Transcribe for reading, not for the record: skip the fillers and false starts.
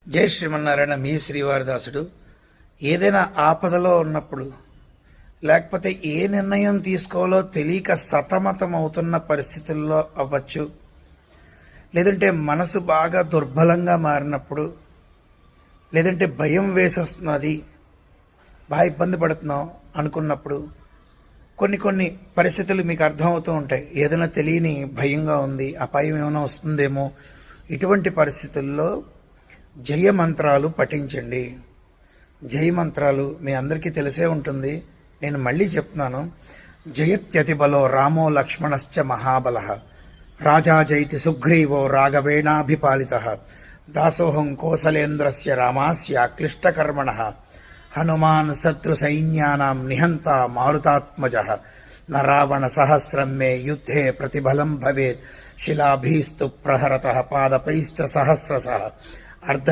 జై శ్రీమన్నారాయణ. మీ శ్రీవారిదాసుడు. ఏదైనా ఆపదలో ఉన్నప్పుడు, లేకపోతే ఏ నిర్ణయం తీసుకోవాలో తెలియక సతమతం అవుతున్న పరిస్థితుల్లో అవ్వచ్చు, లేదంటే మనసు బాగా దుర్బలంగా మారినప్పుడు, లేదంటే భయం వేసేస్తున్నది, బాగా ఇబ్బంది పడుతున్నాం అనుకున్నప్పుడు కొన్ని పరిస్థితులు మీకు అర్థమవుతూ ఉంటాయి. ఏదైనా తెలియని భయంగా ఉంది, అపాయం ఏమైనా వస్తుందేమో. ఇటువంటి పరిస్థితుల్లో జయమంత్రాలు పఠించండి. జయమంత్రాలు మీ అందరికీ తెలిసే ఉంటుంది, నేను మళ్ళీ చెప్తున్నాను. జయత్యతి బలో రామో లక్ష్మణశ్చ మహాబలః, రాజా జైతి సుగ్రీవో రాఘవేణాభిపాలితః, దాసోహం కోసలేంద్రస్య రామాస్య క్లిష్టకర్మణః, హనుమాన్ శత్రు సైన్యానాం నిహంత మారుతాత్మజః, న రావణ సహస్రం మే యుద్ధే ప్రతిబలం భవేత్, శిలాభీస్తు ప్రహరతః పాదపైశ్చ సహస్రశః, అర్ధ